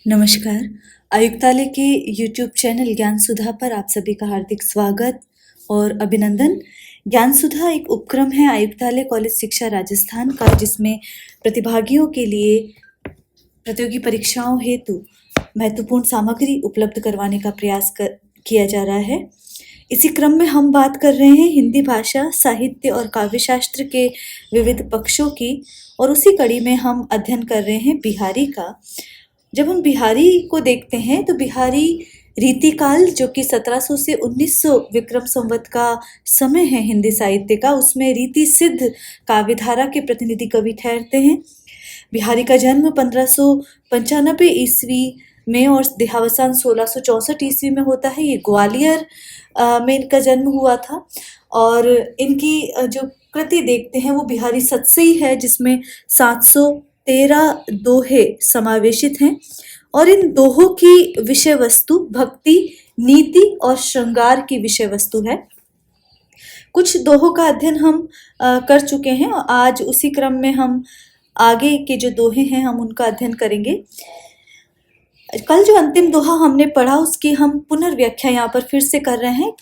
नमस्कार। आयुक्तालय के यूट्यूब चैनल ज्ञान सुधा पर आप सभी का हार्दिक स्वागत और अभिनंदन। ज्ञान सुधा एक उपक्रम है आयुक्तालय कॉलेज शिक्षा राजस्थान का, जिसमें प्रतिभागियों के लिए प्रतियोगी परीक्षाओं हेतु महत्वपूर्ण सामग्री उपलब्ध करवाने का किया जा रहा है। इसी क्रम में हम बात कर रहे हैं हिंदी भाषा, साहित्य और काव्यशास्त्र के विविध पक्षों की, और उसी कड़ी में हम अध्ययन कर रहे हैं बिहारी का। जब हम बिहारी को देखते हैं तो बिहारी रीतिकाल, जो कि 1700 से 1900 विक्रम संवत का समय है हिंदी साहित्य का, उसमें रीति सिद्ध काव्यधारा के प्रतिनिधि कवि ठहरते हैं। बिहारी का जन्म 1595 ईस्वी में और देहावसान 1664 ईस्वी में होता है। ये ग्वालियर में इनका जन्म हुआ था और इनकी जो कृति देखते हैं वो बिहारी सतसई है, जिसमें 713 दोहे समावेशित हैं और इन दोहों की विषय वस्तु भक्ति, नीति और श्रृंगार की विषय वस्तु है। कुछ दोहों का अध्ययन हम कर चुके हैं और आज उसी क्रम में हम आगे के जो दोहे हैं हम उनका अध्ययन करेंगे। कल जो अंतिम दोहा हमने पढ़ा उसकी हम पुनर्व्याख्या यहाँ पर फिर से कर रहे हैं।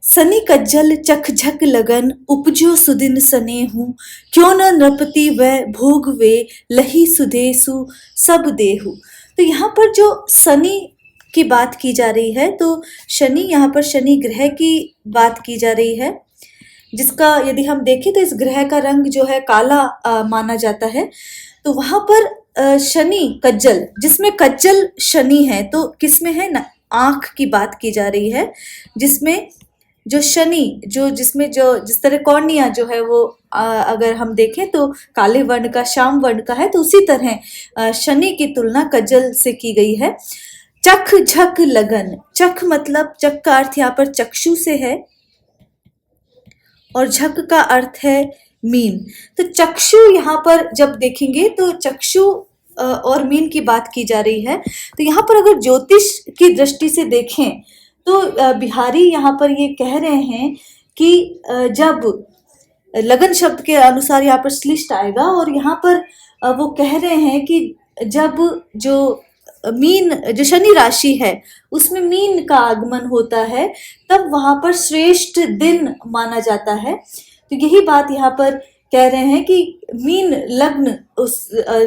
सनी कज्जल चख झक लगन, उपजो सुदिन सनेहू, क्यों न नृपति वह भोग वे, लही सुधेसु सब देहु। तो यहाँ पर जो शनि की बात की जा रही है, तो शनि, यहाँ पर शनि ग्रह की बात की जा रही है, जिसका यदि हम देखें तो इस ग्रह का रंग जो है काला माना जाता है। तो वहां पर शनि कज्जल, जिसमें कज्जल शनि है, तो किसमें है ना, आंख की बात की जा रही है, जिसमें जो शनि जिसमें जिस तरह कॉर्निया जो है वो अगर हम देखें तो काले वर्ण का, श्याम वर्ण का है, तो उसी तरह शनि की तुलना कज्जल से की गई है। चख झक लगन, चख मतलब, चख का अर्थ यहाँ पर चक्षु से है और झक का अर्थ है मीन। तो चक्षु यहाँ पर जब देखेंगे तो चक्षु और मीन की बात की जा रही है। तो यहाँ पर अगर ज्योतिष की दृष्टि से देखें तो बिहारी यहाँ पर ये कह रहे हैं कि जब लगन शब्द के अनुसार यहाँ पर श्लिष्ट आएगा और यहाँ पर वो कह रहे हैं कि जब जो मीन, जो शनि राशि है उसमें मीन का आगमन होता है, तब वहां पर श्रेष्ठ दिन माना जाता है। तो यही बात यहाँ पर कह रहे हैं कि मीन लग्न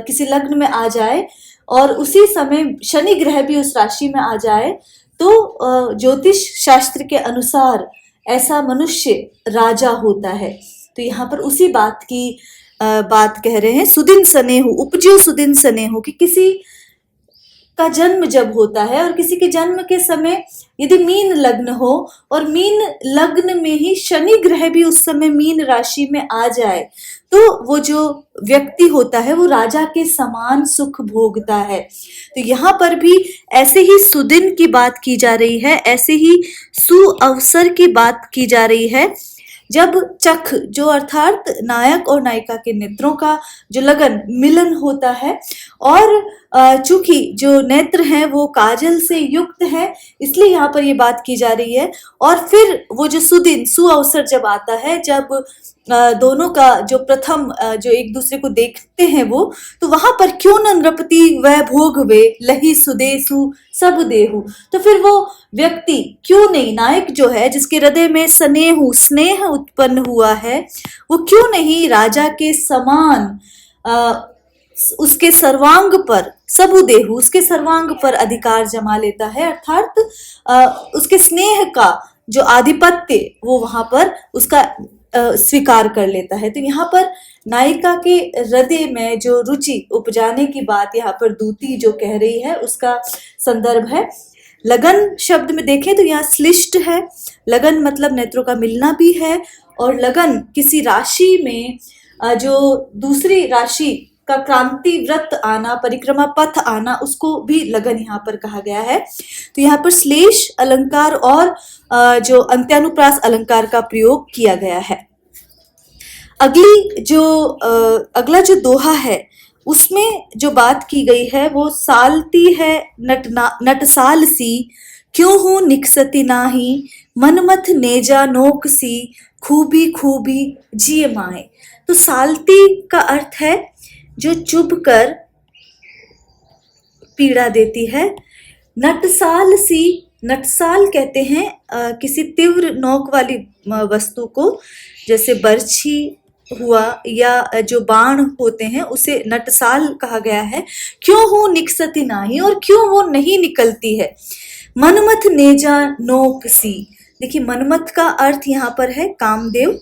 किसी लग्न में आ जाए और उसी समय शनि ग्रह भी उस राशि में आ जाए, तो ज्योतिष शास्त्र के अनुसार ऐसा मनुष्य राजा होता है। तो यहाँ पर उसी बात की बात कह रहे हैं। सुदिन सनेहु, उपजो सुदिन सनेहु, कि किसी का जन्म जब होता है और किसी के जन्म के समय यदि मीन लग्न हो और मीन लग्न में ही शनि ग्रह भी उस समय मीन राशि में आ जाए, तो वो जो व्यक्ति होता है वो राजा के समान सुख भोगता है। तो यहाँ पर भी ऐसे ही सुदिन की बात की जा रही है, ऐसे ही सुअवसर की बात की जा रही है, जब चख, जो अर्थात नायक और नायिका के नेत्रों का जो लगन मिलन होता है, और चूंकि जो नेत्र हैं वो काजल से युक्त है, इसलिए यहाँ पर ये बात की जा रही है। और फिर वो जो सुदिन, सुअवसर जब आता है, जब दोनों का जो प्रथम जो एक दूसरे को देखते हैं वो, तो वहां पर क्यों न नृपति वह भोग वे, लही सुदेसु सब देहु। तो फिर वो व्यक्ति क्यों नहीं, नायक जो है जिसके हृदय में स्नेह उत्पन्न हुआ है, वो क्यों नहीं राजा के समान उसके सर्वांग पर, सबुदेहु, उसके सर्वांग पर अधिकार जमा लेता है, अर्थात उसके स्नेह का जो आधिपत्य वो वहां पर उसका स्वीकार कर लेता है। तो यहाँ पर नायिका के हृदय में जो रुचि उपजाने की बात यहाँ पर दूती जो कह रही है उसका संदर्भ है। लगन शब्द में देखें तो यहाँ श्लिष्ट है, लगन मतलब नेत्रों का मिलना भी है, और लगन किसी राशि में जो दूसरी राशि का क्रांति व्रत आना, परिक्रमा पथ आना, उसको भी लगन यहाँ पर कहा गया है। तो यहाँ पर श्लेष अलंकार और जो अंत्यानुप्रास अलंकार का प्रयोग किया गया है। अगला जो दोहा है उसमें जो बात की गई है वो सालती है नटसाल सी, क्यों हूँ निकसती नाही, मनमथ नेजा नोक सी, खूबी खूबी जिए माए। तो सालती का अर्थ है जो चुभ कर पीड़ा देती है। नटसाल सी, नटसाल कहते हैं किसी तीव्र नोक वाली वस्तु को, जैसे बर्छी हुआ या जो बाण होते हैं उसे नटसाल कहा गया है। क्यों हूं निकसती नाही, और क्यों वो नहीं निकलती है। मनमथ नेजा नोक सी, देखिए मनमथ का अर्थ यहाँ पर है कामदेव।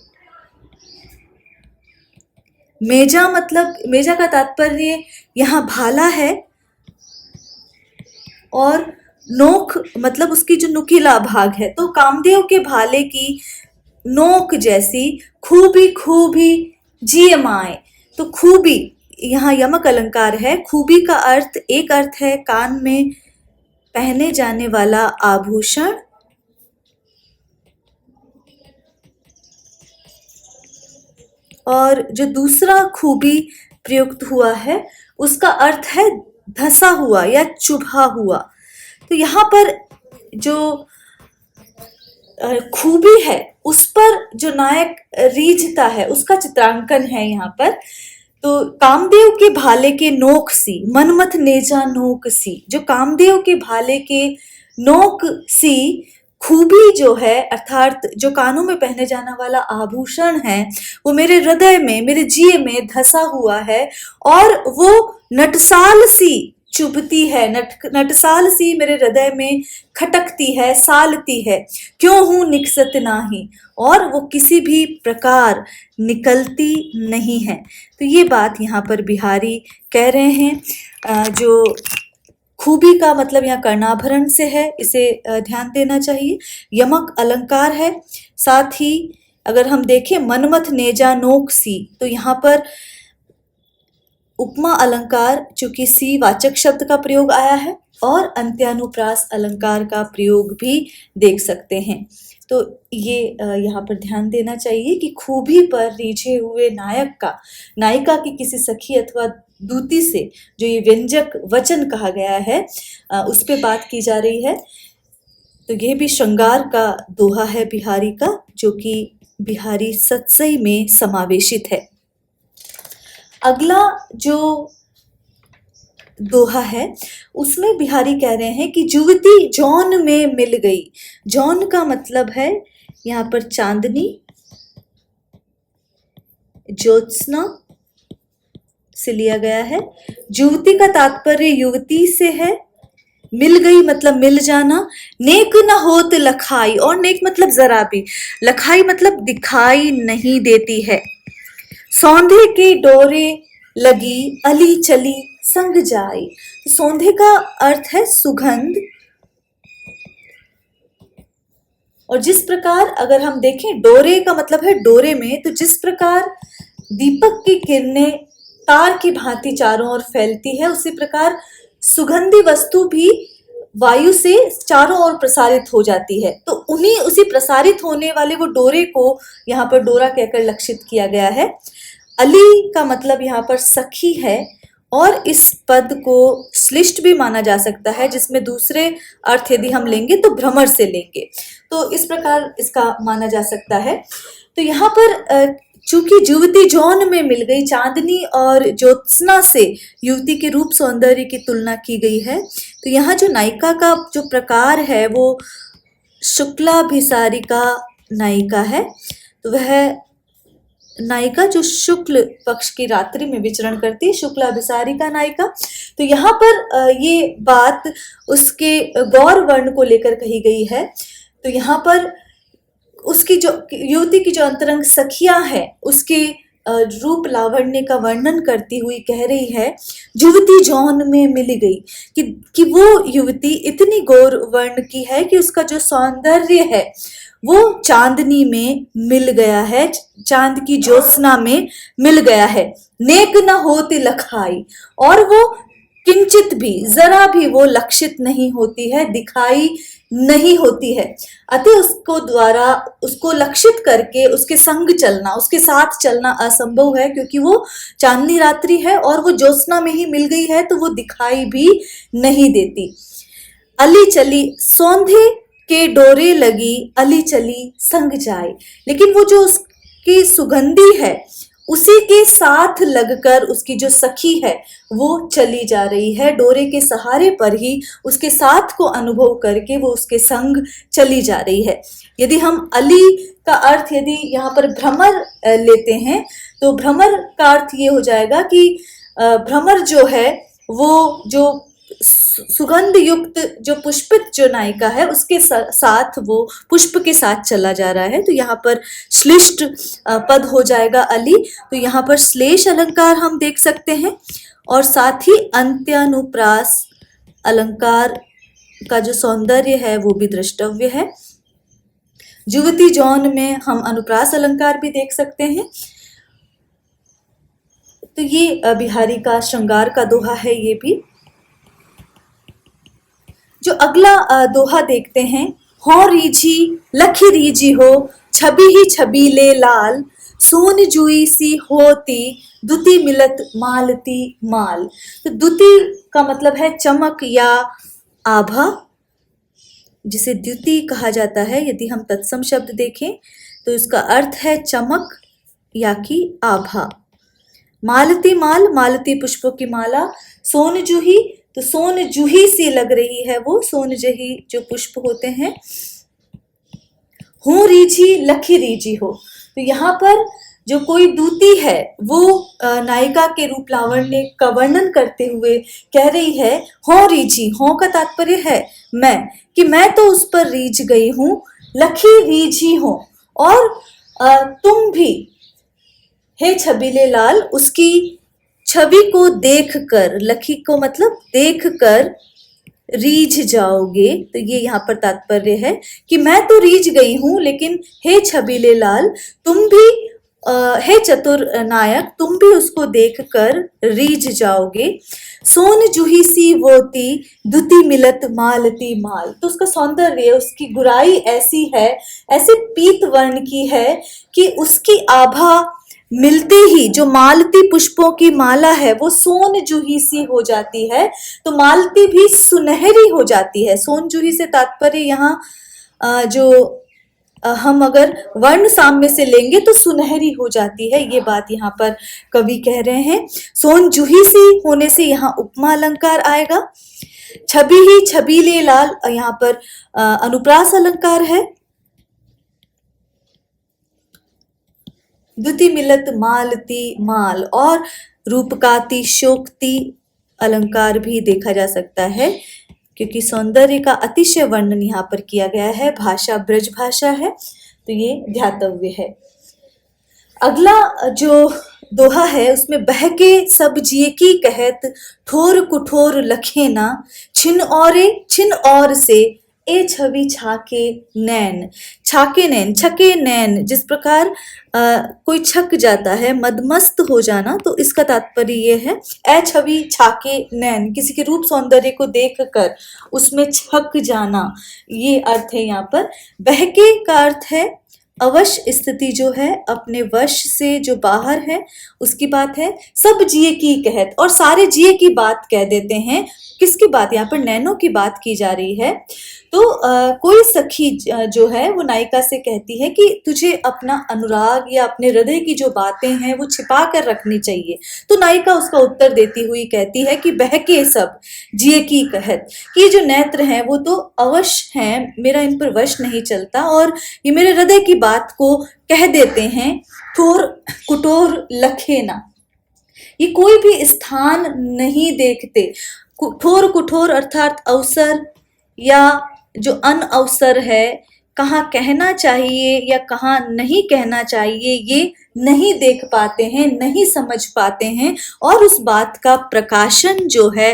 मेजा मतलब, मेजा का तात्पर्य यहाँ भाला है, और नोक मतलब उसकी जो नुकीला भाग है। तो कामदेव के भाले की नोक जैसी खूबी खूबी जिय माए। तो खूबी यहाँ यमक अलंकार है। खूबी का अर्थ, एक अर्थ है कान में पहने जाने वाला आभूषण, और जो दूसरा खूबी प्रयुक्त हुआ है उसका अर्थ है धसा हुआ या चुभा हुआ। तो यहाँ पर जो खूबी है उस पर जो नायक रीझता है उसका चित्रांकन है यहाँ पर। तो कामदेव के भाले के नोक सी, मनमथ नेजा नोक सी, जो कामदेव के भाले के नोक सी खूबी जो है, अर्थात जो कानों में पहने जाने वाला आभूषण है, वो मेरे हृदय में, मेरे जिये में धसा हुआ है, और वो नटसाल सी चुभती है, नटसाल सी मेरे हृदय में खटकती है, सालती है। क्यों हूं निकसत नाही, और वो किसी भी प्रकार निकलती नहीं है। तो ये बात यहाँ पर बिहारी कह रहे हैं। जो खूबी का मतलब यहाँ कर्णाभरण से है, इसे ध्यान देना चाहिए। यमक अलंकार है। साथ ही अगर हम देखें मनमथ नेजा नोक सी, तो यहाँ पर उपमा अलंकार, चूंकि सी वाचक शब्द का प्रयोग आया है, और अंत्यानुप्रास अलंकार का प्रयोग भी देख सकते हैं। तो ये यहाँ पर ध्यान देना चाहिए कि खूबी पर रीझे हुए नायक का, नायिका की किसी सखी अथवा दूती से जो ये व्यंजक वचन कहा गया है, उस पे बात की जा रही है। तो ये भी श्रृंगार का दोहा है बिहारी का, जो कि बिहारी सतसई में समावेशित है। अगला जो दोहा है उसमें बिहारी कह रहे हैं कि जुवती जौन में मिल गई। जौन का मतलब है यहाँ पर चांदनी, ज्योत्सना से लिया गया है। जुवती का तात्पर्य युवती से है। मिल गई मतलब मिल जाना। नेक न होत लखाई, और नेक मतलब जरा भी, लखाई मतलब दिखाई नहीं देती है। सौंधे के डोरे लगी अली चली संग जाई। सौंधे का अर्थ है सुगंध, और जिस प्रकार अगर हम देखें डोरे का मतलब है डोरे में, तो जिस प्रकार दीपक की किरणें तार की भांति चारों ओर फैलती है, उसी प्रकार सुगंधी वस्तु भी वायु से चारों ओर प्रसारित हो जाती है। तो उसी प्रसारित होने वाले वो डोरे को यहाँ पर डोरा कहकर लक्षित किया गया है। अली का मतलब यहाँ पर सखी है, और इस पद को श्लिष्ट भी माना जा सकता है, जिसमें दूसरे अर्थ यदि हम लेंगे तो भ्रमर से लेंगे। तो इस प्रकार इसका माना जा सकता है। तो यहाँ पर चूंकि युवती जौन में मिल गई, चांदनी और ज्योत्सना से युवती के रूप सौंदर्य की तुलना की गई है। तो यहाँ जो नायिका का जो प्रकार है वो शुक्लाभिसारिका नायिका है। तो वह नायिका जो शुक्ल पक्ष की रात्रि में विचरण करती है, शुक्लाभिसारिका नायिका। तो यहाँ पर ये बात उसके गौर वर्ण को लेकर कही गई है। तो यहाँ पर उसकी जो युवती की जो अंतरंग सखियां है, उसके रूप लावण्य का वर्णन करती हुई कह रही है, युवती जौन में मिल गई, कि वो युवती इतनी गौर वर्ण की है कि उसका जो सौंदर्य है वो चांदनी में मिल गया है, चांद की ज्योत्सना में मिल गया है। नेक न होती लखाई, और वो किंचित भी, जरा भी वो लक्षित नहीं होती है, दिखाई नहीं होती है। अतः उसको लक्षित करके उसके संग चलना, उसके साथ चलना असंभव है, क्योंकि वो चांदनी रात्रि है और वो ज्योत्सना में ही मिल गई है, तो वो दिखाई भी नहीं देती। अली चली, सौंधे के डोरे लगी अली चली संग जाए। लेकिन वो जो उसकी सुगंधी है उसी के साथ लगकर उसकी जो सखी है वो चली जा रही है, डोरे के सहारे पर ही उसके साथ को अनुभव करके वो उसके संग चली जा रही है। यदि हम अली का अर्थ यदि यहाँ पर भ्रमर लेते हैं तो भ्रमर का अर्थ ये हो जाएगा कि भ्रमर जो है वो जो सुगंध युक्त जो पुष्पित जो नायिका है उसके साथ वो पुष्प के साथ चला जा रहा है। तो यहाँ पर श्लिष्ट पद हो जाएगा अली। तो यहाँ पर श्लेष अलंकार हम देख सकते हैं और साथ ही अंत्यानुप्रास अलंकार का जो सौंदर्य है वो भी दृष्टव्य है। युवती जौन में हम अनुप्रास अलंकार भी देख सकते हैं। तो ये बिहारी का श्रृंगार का दोहा है। ये भी जो अगला दोहा देखते हैं, हो रीझी लखी रीझी हो, छबी ही छबीले लाल, सोन जुई सी होती, दुति मिलत मालती माल। तो दुति का मतलब है चमक या आभा, जिसे द्युति कहा जाता है। यदि हम तत्सम शब्द देखें तो इसका अर्थ है चमक या कि आभा। मालती माल, मालती पुष्पों की माला। सोन जूही, तो सोन जूही सी लग रही है वो, सोन जही जो पुष्प होते हैं। हो रीझी लखी रीझी हो, तो यहाँ पर जो कोई दूती है वो नायिका के रूप लावण्य का वर्णन करते हुए कह रही है हो रीझी। हो का तात्पर्य है मैं, कि मैं तो उस पर रीझ गई हूँ, लखी रीझी हो, और तुम भी हे छबीले लाल उसकी छवि को देखकर, लखी को मतलब देखकर रीझ जाओगे। तो ये यहाँ पर तात्पर्य है कि मैं तो रीझ गई हूं, लेकिन हे छबीले लाल तुम भी, हे चतुर नायक तुम भी उसको देखकर रीझ जाओगे। सोन जूही सी वोती, दुति मिलत मालती माल। तो उसका सौंदर्य, उसकी गुराई ऐसी है, ऐसे पीत वर्ण की है कि उसकी आभा मिलते ही जो मालती पुष्पों की माला है वो सोन जूही सी हो जाती है। तो मालती भी सुनहरी हो जाती है। सोन जूही से तात्पर्य यहाँ जो हम अगर वर्ण साम्य से लेंगे तो सुनहरी हो जाती है, ये बात यहाँ पर कवि कह रहे हैं। सोन जूही सी होने से यहाँ उपमा अलंकार आएगा। छवि ही छबीले लाल, यहाँ पर अनुप्रास अलंकार है। दुति मिलत मालती माल, और रूपकाति शोक्ति अलंकार भी देखा जा सकता है, क्योंकि सौंदर्य का अतिशय वर्णन यहाँ पर किया गया है। भाषा ब्रज भाषा है, तो ये ध्यातव्य है। अगला जो दोहा है उसमें बहके सब जिए की कहत, ठोर कुठोर लखे ना, छिन और से ए छवि छाके नैन। छाके नैन, छके नैन, जिस प्रकार कोई छक जाता है, मदमस्त हो जाना, तो इसका तात्पर्य ये है ए छवि छाके नैन, किसी के रूप सौंदर्य को देखकर उसमें छक जाना, ये अर्थ है यहाँ पर। बहके का अर्थ है अवश स्थिति जो है, अपने वश से जो बाहर है उसकी बात है। सब जिए की कहत, और सारे जिए की बात कह देते हैं। किसकी बात, यहाँ पर नैनों की बात की जा रही है। तो कोई सखी जो है वो नायिका से कहती है कि तुझे अपना अनुराग या अपने हृदय की जो बातें हैं वो छिपा कर रखनी चाहिए। तो नायिका उसका उत्तर देती हुई कहती है कि बहके सब जिए की कहत, कि जो नेत्र हैं वो तो अवश हैं, मेरा इन पर वश नहीं चलता, और ये मेरे हृदय की बात को कह देते हैं। ठोर कुटोर लखेना, ये कोई भी स्थान नहीं देखते। ठोर कुठोर अर्थात अवसर या जो अनअवसर है, कहाँ कहना चाहिए या कहाँ नहीं कहना चाहिए, ये नहीं देख पाते हैं, नहीं समझ पाते हैं, और उस बात का प्रकाशन जो है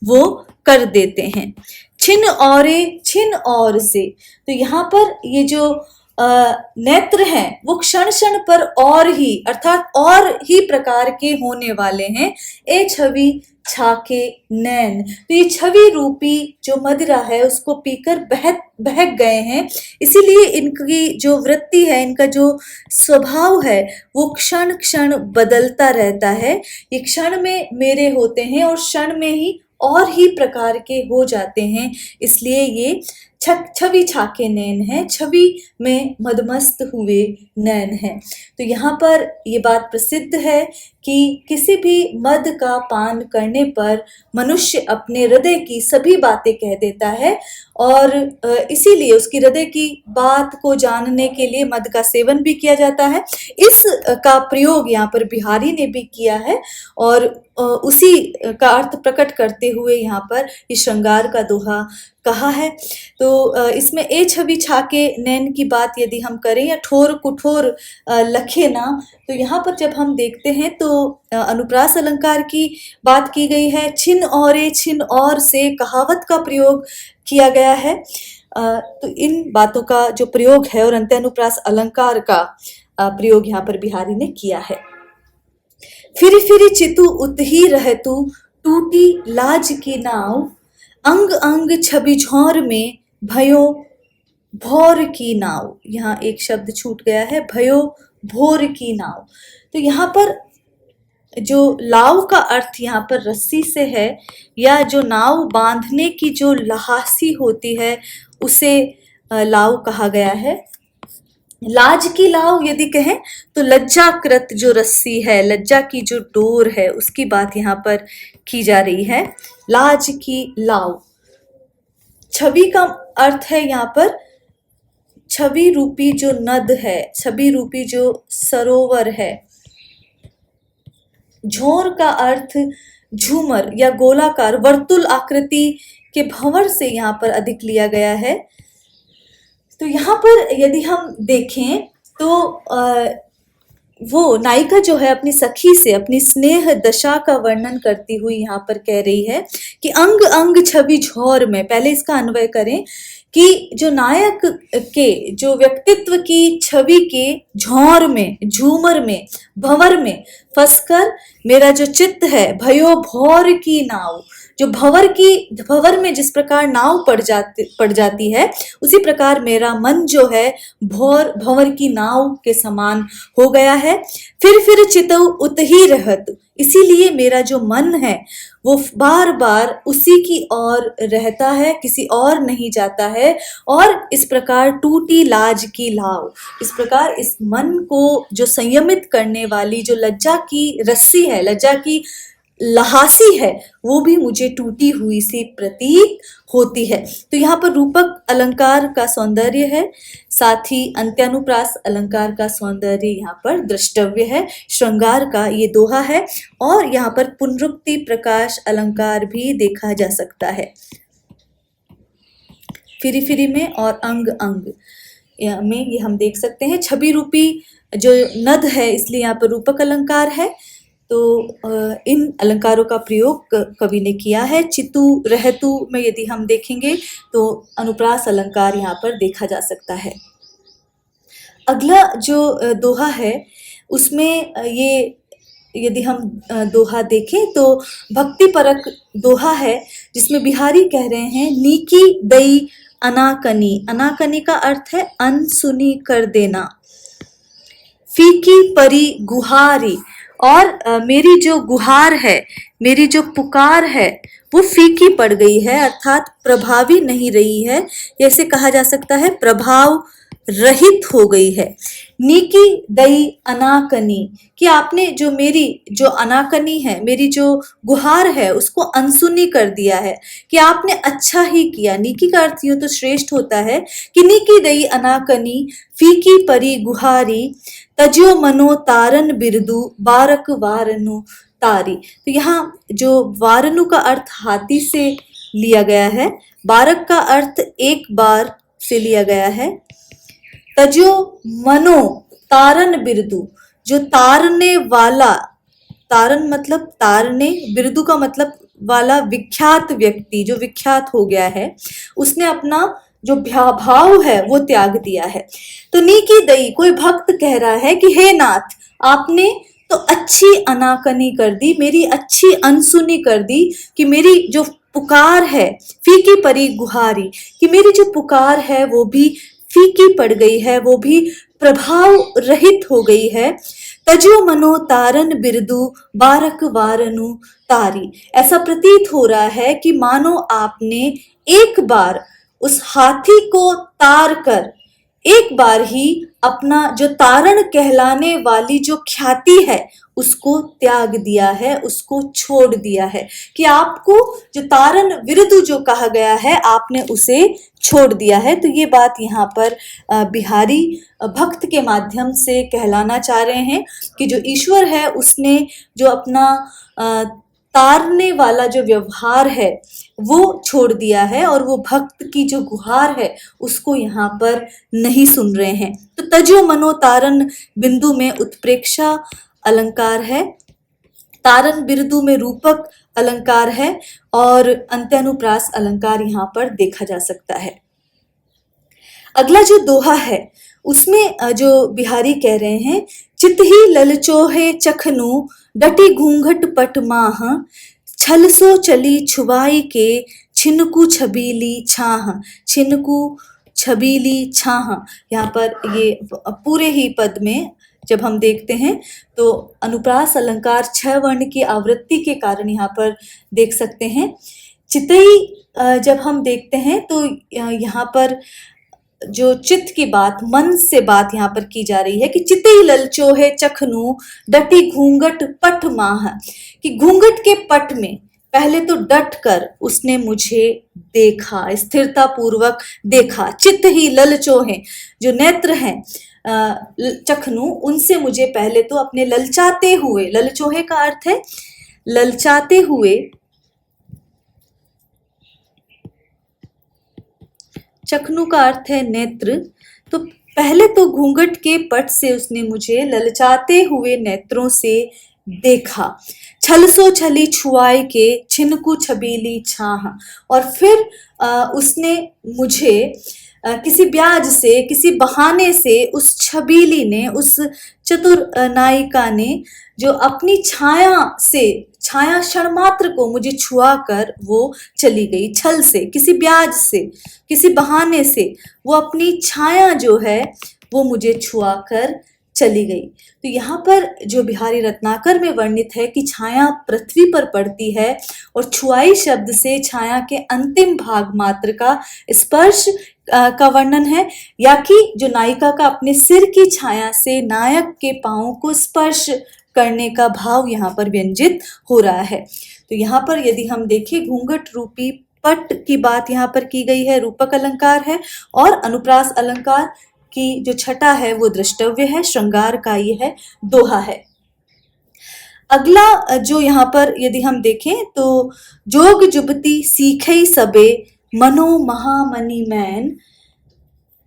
वो कर देते हैं। छिन और से, तो यहाँ पर ये जो नेत्र हैं वो क्षण क्षण पर और ही अर्थात और ही प्रकार के होने वाले हैं। ए छवि छाके नैन, तो ये छवि रूपी जो मदिरा है उसको पीकर बहक गए हैं, इसीलिए इनकी जो वृत्ति है, इनका जो स्वभाव है वो क्षण क्षण बदलता रहता है। ये क्षण में मेरे होते हैं और क्षण में ही और ही प्रकार के हो जाते हैं, इसलिए ये छवि छाके नैन है, छवि में मदमस्त हुए नैन है। तो यहाँ पर ये बात प्रसिद्ध है कि किसी भी मद का पान करने पर मनुष्य अपने हृदय की सभी बातें कह देता है और इसीलिए उसकी हृदय की बात को जानने के लिए मद का सेवन भी किया जाता है। इस का प्रयोग यहाँ पर बिहारी ने भी किया है और उसी का अर्थ प्रकट करते हुए यहाँ पर इस श्रृंगार का दोहा कहा है। तो इसमें ए छवि छाके नैन की बात यदि हम करें या ठोर कुठोर लखे ना, तो यहाँ पर जब हम देखते हैं तो अनुप्रास अलंकार की बात की गई है। छिन और से कहावत का प्रयोग किया गया है। तो इन बातों का जो प्रयोग है और अंत्यानुप्रास अलंकार का प्रयोग यहाँ पर बिहारी ने किया है। फिरी फिरी चितु उतही रहतु, टूटी लाज की नाव, अंग अंग छवि झौर में भयो भौर की नाव। यहाँ एक शब्द छूट गया है, भयो भोर की नाव। तो यहाँ पर जो लाव का अर्थ यहाँ पर रस्सी से है या जो नाव बांधने की जो लहासी होती है उसे लाव कहा गया है। लाज की लाव यदि कहें तो लज्जाकृत जो रस्सी है, लज्जा की जो डोर है, उसकी बात यहाँ पर की जा रही है। लाज की लाव। छवि का अर्थ है यहाँ पर छवि रूपी जो नद है, छवि रूपी जो सरोवर है। झोर का अर्थ झूमर या गोलाकार वर्तुल आकृति के भंवर से यहाँ पर अधिक लिया गया है। तो यहाँ पर यदि हम देखें तो वो नायिका जो है अपनी सखी से अपनी स्नेह दशा का वर्णन करती हुई यहाँ पर कह रही है कि अंग अंग छवि झौर में। पहले इसका अन्वय करें कि जो नायक के जो व्यक्तित्व की छवि के झौर में, झूमर में, भंवर में फंसकर मेरा जो चित्त है भयो भौर की नाव, जो भंवर में जिस प्रकार नाव पड़ जाती है उसी प्रकार मेरा मन जो है भंवर की नाव के समान हो गया है। फिर चितऊ उतही रहत, इसीलिए मेरा जो मन है वो बार बार उसी की ओर रहता है, किसी और नहीं जाता है। और इस प्रकार टूटी लाज की लाव, इस प्रकार इस मन को जो संयमित करने वाली जो लज्जा की रस्सी है, लज्जा की लहासी है, वो भी मुझे टूटी हुई सी प्रतीत होती है। तो यहाँ पर रूपक अलंकार का सौंदर्य है, साथ ही अंत्यानुप्रास अलंकार का सौंदर्य यहाँ पर द्रष्टव्य है। श्रृंगार का ये दोहा है और यहाँ पर पुनरुक्ति प्रकाश अलंकार भी देखा जा सकता है। फिरी फिरी में और अंग अंग में ये हम देख सकते हैं। छवि रूपी जो नद है इसलिए यहाँ पर रूपक अलंकार है। तो इन अलंकारों का प्रयोग कवि ने किया है। चितु रहतु में यदि हम देखेंगे तो अनुप्रास अलंकार यहाँ पर देखा जा सकता है। अगला जो दोहा है उसमें ये यदि हम दोहा देखें तो भक्ति परक दोहा है, जिसमें बिहारी कह रहे हैं नीकी दई अनाकनी। अनाकनी का अर्थ है अनसुनी कर देना। फीकी परी गुहारी, और मेरी जो गुहार है, मेरी जो पुकार है वो फीकी पड़ गई है, अर्थात प्रभावी नहीं रही है। जैसे कहा जा सकता है प्रभाव रहित हो गई है। नीकी दई अनाकनी, कि आपने जो मेरी जो अनाकनी है, मेरी जो गुहार है उसको अनसुनी कर दिया है, कि आपने अच्छा ही किया। नीकी का अर्थ यूं तो श्रेष्ठ होता है कि नीकी दई अनाकनी फीकी परी गुहारी, तज्यो मनो तारन बिरदु बारक वारनु तारी। तो यहाँ जो वारनु का अर्थ हाथी से लिया गया है, बारक का अर्थ एक बार से लिया गया है। तज्यो मनो तारन बिरदु, जो तारने वाला, तारन मतलब तारने, बिरदु का मतलब वाला विख्यात व्यक्ति, जो विख्यात हो गया है, उसने अपना जो भाव है वो त्याग दिया है। तो नीकी दई, कोई भक्त कह रहा है कि हे नाथ, आपने तो अच्छी अनाकनी कर दी, मेरी अच्छी अनसुनी कर दी, कि मेरी जो पुकार है फीकी परी गुहारी, कि मेरी जो पुकार है वो भी फीकी पड़ गई है, वो भी प्रभाव रहित हो गई है। तजो मनो तारन बिरदु बारक वारनु तारी, ऐसा प्रतीत हो रहा है कि मानो आपने एक बार उस हाथी को तार कर एक बार ही अपना जो तारण कहलाने वाली जो ख्याति है उसको त्याग दिया है, उसको छोड़ दिया है, कि आपको जो तारण विरुद्ध जो कहा गया है आपने उसे छोड़ दिया है। तो ये बात यहाँ पर बिहारी भक्त के माध्यम से कहलाना चाह रहे हैं कि जो ईश्वर है उसने जो अपना तारने वाला जो व्यवहार है वो छोड़ दिया है और वो भक्त की जो गुहार है उसको यहाँ पर नहीं सुन रहे हैं। तो तजो मनो तारण बिंदु में उत्प्रेक्षा अलंकार है, तारण बिंदु में रूपक अलंकार है और अंत्यानुप्रास अलंकार यहाँ पर देखा जा सकता है। अगला जो दोहा है उसमें जो बिहारी कह रहे हैं, चित ही ललचोहे चखनु डटी घूंघट पट माह, छल सो चली छुबाई के छिनकू छबीली छाह, छिनकू छबीली छाह। यहाँ पर ये पूरे ही पद में जब हम देखते हैं तो अनुप्रास अलंकार 6 वर्ण की आवृत्ति के कारण यहाँ पर देख सकते हैं। चितई जब हम देखते हैं तो यहाँ पर जो चित्त की बात, मन से बात यहाँ पर की जा रही है कि चितई ललचोहे चखनु डटी घूंघट पट माह, कि घूंघट के पट में पहले तो डट कर उसने मुझे देखा, स्थिरता पूर्वक देखा। चित्त ही ललचोहे, जो नेत्र हैं चखनु, उनसे मुझे पहले तो अपने ललचाते हुए, ललचोहे का अर्थ है ललचाते हुए, चखनु का अर्थ है नेत्र। तो पहले तो घूंघट के पट से उसने मुझे ललचाते हुए नेत्रों से देखा। छल सो छली छुआई के छिनकू छबीली छाह, और फिर उसने मुझे किसी ब्याज से, किसी बहाने से उस छबीली ने, उस चतुर नायिका ने जो अपनी छाया से, छाया क्षण मात्र को मुझे छुआ कर वो चली गई। छल से, किसी ब्याज से, किसी बहाने से वो अपनी छाया जो है वो मुझे छुआ कर चली गई। तो यहाँ पर जो बिहारी रत्नाकर में वर्णित है कि छाया पृथ्वी पर पड़ती है और छुआई शब्द से छाया के अंतिम भाग मात्र का स्पर्श का वर्णन है, या कि जो नायिका का अपने सिर की छाया से नायक के पांव को स्पर्श करने का भाव यहाँ पर व्यंजित हो रहा है। तो यहाँ पर यदि हम देखें, घूंघट रूपी पट की बात यहाँ पर की गई है, रूपक अलंकार है, और अनुप्रास अलंकार की जो छटा है वो दृष्टव्य है, श्रृंगार का ये है, दोहा है। अगला जो यहाँ पर यदि हम देखें तो जोग जुबती सीखे सबे मनो महामणि मैन,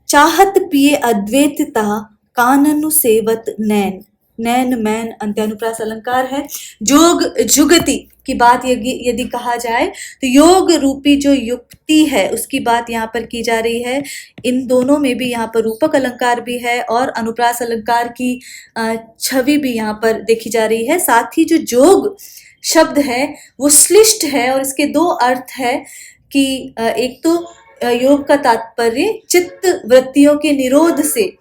चाहत पिए अद्वैतता काननु सेवत नैन। नैन मैन अंत्यानुप्रास अलंकार है। जोग जुगति की बात यदि कहा जाए तो योग रूपी जो युक्ति है उसकी बात यहाँ पर की जा रही है। इन दोनों में भी यहाँ पर रूपक अलंकार भी है और अनुप्रास अलंकार की छवि भी यहाँ पर देखी जा रही है। साथ ही जो जोग शब्द है वो श्लिष्ट है और इसके दो अर्थ है कि एक तो योग का तात्पर्य चित्त वृत्तियों के निरोध से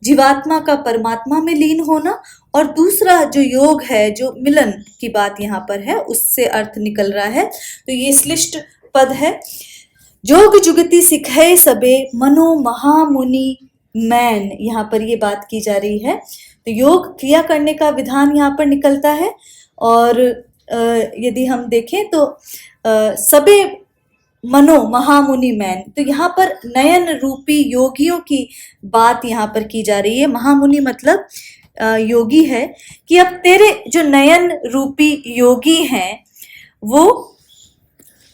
जीवात्मा का परमात्मा में लीन होना, और दूसरा जो योग है, जो मिलन की बात यहाँ पर है, उससे अर्थ निकल रहा है। तो ये श्लिष्ट पद है। जोग जुगति सिखे सबे मनो महामुनि मैन, यहाँ पर ये बात की जा रही है। तो योग क्रिया करने का विधान यहाँ पर निकलता है। और यदि हम देखें तो सबे मनो महामुनि मैन, तो यहाँ पर नयन रूपी योगियों की बात यहाँ पर की जा रही है। महामुनि मतलब योगी है, कि अब तेरे जो नयन रूपी योगी हैं वो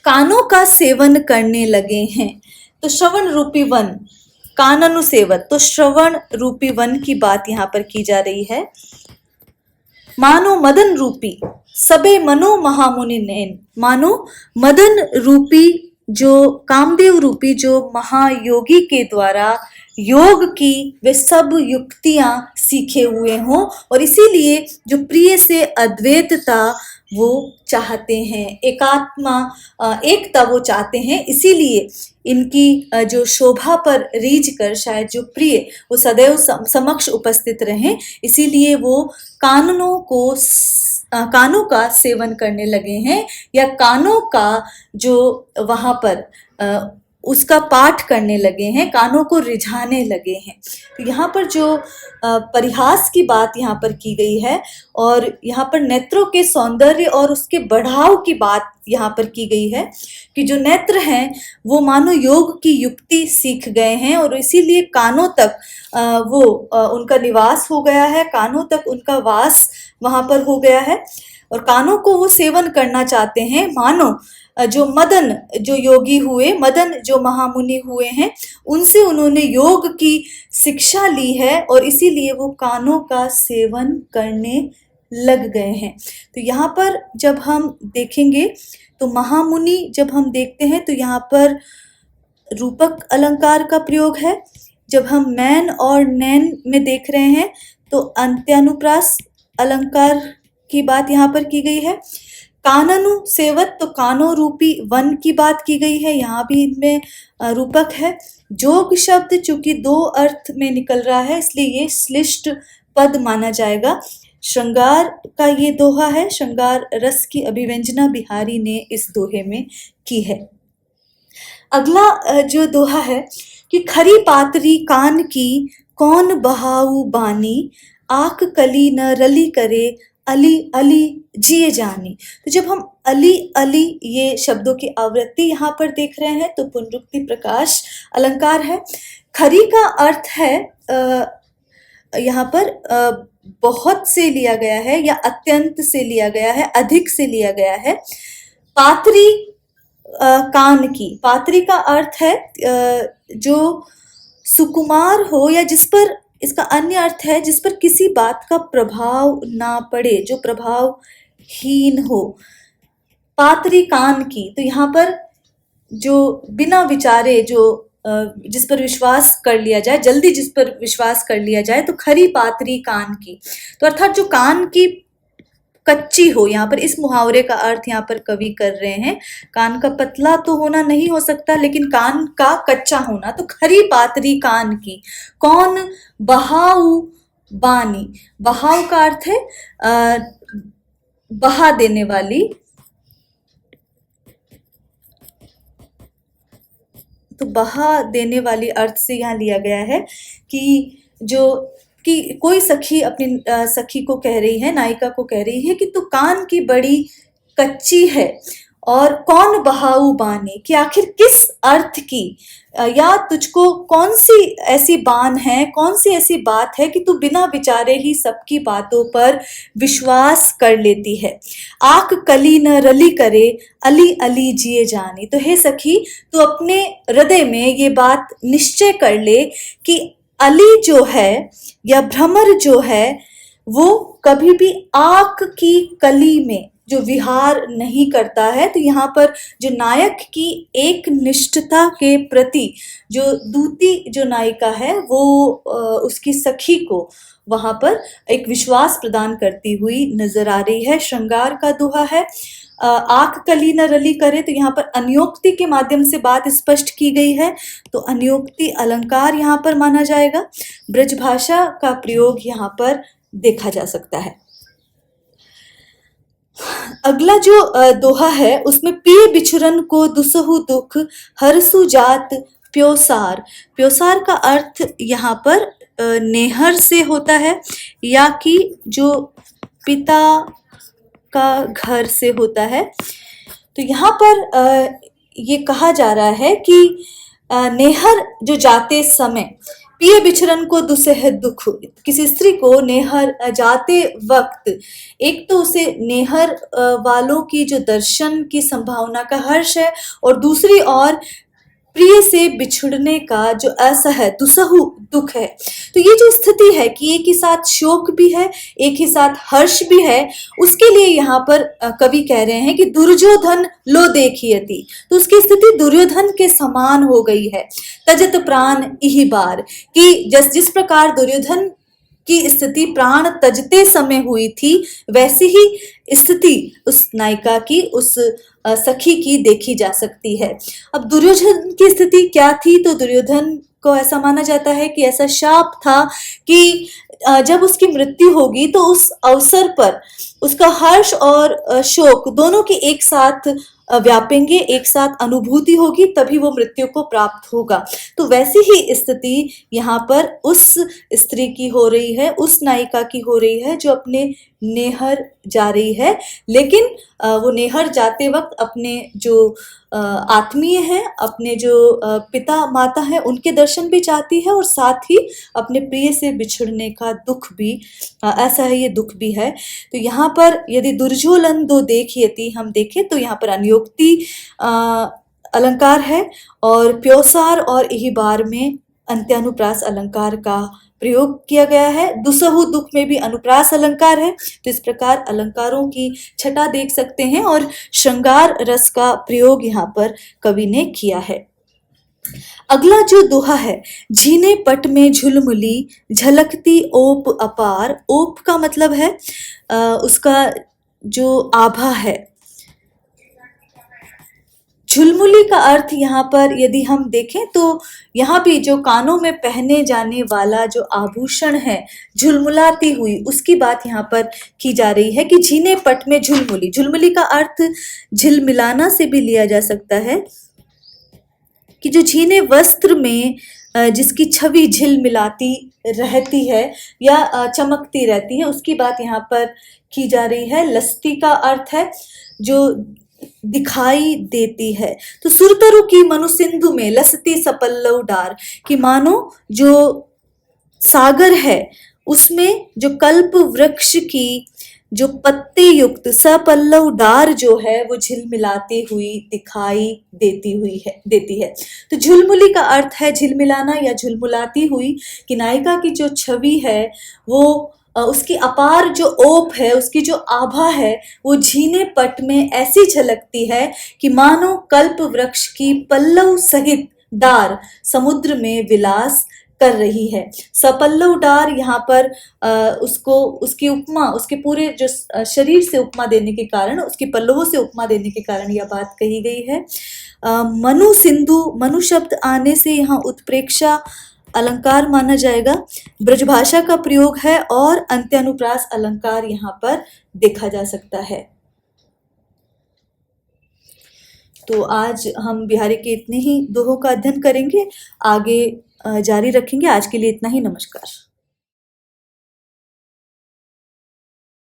कानों का सेवन करने लगे हैं। तो श्रवण रूपी वन, काननु सेवत, तो श्रवण रूपी वन की बात यहाँ पर की जा रही है। मानो मदन रूपी सबे मनो महामुनि नैन, मानो मदन रूपी जो कामदेव रूपी जो महायोगी के द्वारा योग की वे सब युक्तियां सीखे हुए हों, और इसीलिए जो प्रिय से अद्वैतता वो चाहते हैं, एकात्मा एकता वो चाहते हैं, इसीलिए इनकी जो शोभा पर रीझ कर शायद जो प्रिय वो सदैव समक्ष उपस्थित रहें, इसीलिए वो कानों का सेवन करने लगे हैं, या कानों का जो वहाँ पर उसका पाठ करने लगे हैं, कानों को रिझाने लगे हैं। तो यहाँ पर जो परिहास की बात यहाँ पर की गई है और यहाँ पर नेत्रों के सौंदर्य और उसके बढ़ाव की बात यहाँ पर की गई है कि जो नेत्र हैं वो मानो योग की युक्ति सीख गए हैं और इसीलिए कानों तक उनका निवास हो गया है, कानों तक उनका वास वहां पर हो गया है और कानों को वो सेवन करना चाहते हैं। मानो जो मदन जो योगी हुए, मदन जो महामुनि हुए हैं, उनसे उन्होंने योग की शिक्षा ली है और इसीलिए वो कानों का सेवन करने लग गए हैं। तो यहाँ पर जब हम देखेंगे तो महामुनि जब हम देखते हैं तो यहाँ पर रूपक अलंकार का प्रयोग है। जब हम मैन और नैन में देख रहे हैं तो अंत्यानुप्रास अलंकार की बात यहाँ पर की गई है। काननु सेवत तो कानो रूपी वन की बात की गई है, यहाँ भी इनमें रूपक है। जोग शब्द चूंकि दो अर्थ में निकल रहा है इसलिए ये श्लिष्ट पद माना जाएगा। श्रृंगार का ये दोहा है, श्रृंगार रस की अभिव्यंजना बिहारी ने इस दोहे में की है। अगला जो दोहा है कि खरी पातरी कान की कौन बहाऊ बानी, आंख कली न रली करे अली अली जिए जानी। तो जब हम अली अली ये शब्दों की आवृत्ति यहाँ पर देख रहे हैं तो पुनरुक्ति प्रकाश अलंकार है। खरी का अर्थ है यहाँ पर बहुत से लिया गया है या अत्यंत से लिया गया है, अधिक से लिया गया है। पातरी कान की, पातरी का अर्थ है जो सुकुमार हो या जिस पर, इसका अन्य अर्थ है जिस पर किसी बात का प्रभाव ना पड़े, जो प्रभावहीन हो। पातरी कान की, तो यहाँ पर जो बिना विचारे जो जिस पर विश्वास कर लिया जाए, जल्दी जिस पर विश्वास कर लिया जाए, तो खरी पातरी कान की, तो अर्थात जो कान की कच्ची हो। यहाँ पर इस मुहावरे का अर्थ यहाँ पर कवि कर रहे हैं कान का पतला तो होना नहीं हो सकता लेकिन कान का कच्चा होना। तो खरी पातरी कान की कौन बहाऊ बानी, बहाव का अर्थ है बहा देने वाली, तो बहा देने वाली अर्थ से यहाँ लिया गया है कि कोई सखी अपनी सखी को कह रही है, नायिका को कह रही है कि तू कान की बड़ी कच्ची है और कौन बहाऊ बाने, कि आखिर किस अर्थ की या तुझको कौन सी ऐसी बान है, कौन सी ऐसी बात है कि तू बिना विचारे ही सबकी बातों पर विश्वास कर लेती है। आंख कली न रली करे अली अली जिए जानी। तो हे सखी, तू अपने हृदय में ये बात निश्चय कर ले कि अली जो है या भ्रमर जो है वो कभी भी आंख की कली में जो विहार नहीं करता है। तो यहाँ पर जो नायक की एक निष्ठता के प्रति जो दूती जो नायिका है वो उसकी सखी को वहां पर एक विश्वास प्रदान करती हुई नजर आ रही है। श्रृंगार का दोहा है आंख कली न रली करे, तो यहाँ पर अन्योक्ति के माध्यम से बात स्पष्ट की गई है, तो अन्योक्ति अलंकार यहाँ पर माना जाएगा। ब्रजभाषा का प्रयोग यहाँ पर देखा जा सकता है। अगला जो दोहा है उसमें पिए बिछुरन को दुसहु दुख हरसु जात प्योसार। प्योसार का अर्थ यहाँ पर नेहर से होता है या कि जो पिता का घर से होता है। तो यहाँ पर ये कहा जा रहा है कि नेहर जो जाते समय, पिए बिछरन को दुसह दुख, किसी स्त्री को नेहर जाते वक्त एक तो उसे नेहर वालों की जो दर्शन की संभावना का हर्ष है और दूसरी ओर प्रिय से बिछुड़ने का जो असह दुसहु दुख है। तो ये जो स्थिति है कि एक ही साथ शोक भी है, एक ही साथ हर्ष भी है, उसके लिए यहाँ पर कवि कह रहे हैं कि दुर्योधन लो देखियति, तो उसकी स्थिति दुर्योधन के समान हो गई है। तजत प्राण इहि बार, कि जिस प्रकार दुर्योधन की स्थिति प्राण तजते समय हुई थी वैसी ही स्थिति उस नायिका की, उस सखी की देखी जा सकती है। अब दुर्योधन की स्थिति क्या थी? तो दुर्योधन को ऐसा माना जाता है कि ऐसा शाप था कि जब उसकी मृत्यु होगी तो उस अवसर पर उसका हर्ष और शोक दोनों की एक साथ व्यापेंगे, एक साथ अनुभूति होगी, तभी वो मृत्यु को प्राप्त होगा। तो वैसी ही स्थिति यहाँ पर उस स्त्री की हो रही है, उस नायिका की हो रही है जो अपने नेहर जा रही है, लेकिन वो नेहर जाते वक्त अपने जो आत्मीय हैं, अपने जो पिता माता हैं, उनके दर्शन भी चाहती है और साथ ही अपने प्रिय से बिछड़ने का दुख भी, ऐसा है ये दुख भी है। तो यहाँ पर यदि दुर्जोलन दो देखियति हम देखें तो यहाँ पर अनुयोक्ति अलंकार है और प्योसार और इहिबार में अंत्यानुप्रास अलंकार का प्रयोग किया गया है। दुसहु दुख में भी अनुप्रास अलंकार है। तो इस प्रकार अलंकारों की छटा देख सकते हैं और श्रृंगार रस का प्रयोग यहाँ पर कवि ने किया है। अगला जो दोहा है, झीने पट में झुलमुली झलकती ओप अपार। ओप का मतलब है उसका जो आभा है। झुलमुली का अर्थ यहाँ पर यदि हम देखें तो यहाँ भी जो कानों में पहने जाने वाला जो आभूषण है, झुलमुलाती हुई, उसकी बात यहाँ पर की जा रही है कि झीने पट में झुलमुली। झुलमुली का अर्थ झिलमिलाना से भी लिया जा सकता है कि जो झीने वस्त्र में जिसकी छवि झिलमिलाती रहती है या चमकती रहती है, उसकी बात यहाँ पर की जा रही है। लस्ती का अर्थ है जो दिखाई देती है। तो सुरतरु की मनु सिंधु में लसती सपल्लव डार, कि मानो जो सागर है उसमें जो कल्प वृक्ष की जो पत्ते युक्त सपल्लव डार जो है वो झिलमिलाती हुई दिखाई देती है। तो झुलमुली का अर्थ है झिलमिलाना या झुलमुलाती हुई, कि नायिका की जो छवि है वो उसकी अपार जो ओप है, उसकी जो आभा है, वो झीने पट में ऐसी झलकती है कि मानो कल्प वृक्ष की पल्लव सहित डार समुद्र में विलास कर रही है। सपल्लव डार यहाँ पर उसको उसकी उपमा, उसके पूरे जो शरीर से उपमा देने के कारण, उसकी पल्लवों से उपमा देने के कारण यह बात कही गई है। मनु सिंधु, मनु शब्द आने से यहाँ उत्प्रेक्षा अलंकार माना जाएगा। ब्रजभाषा का प्रयोग है और अंत्यानुप्रास अलंकार यहाँ पर देखा जा सकता है। तो आज हम बिहारी के इतने ही दोहों का अध्ययन करेंगे, आगे जारी रखेंगे। आज के लिए इतना ही। नमस्कार।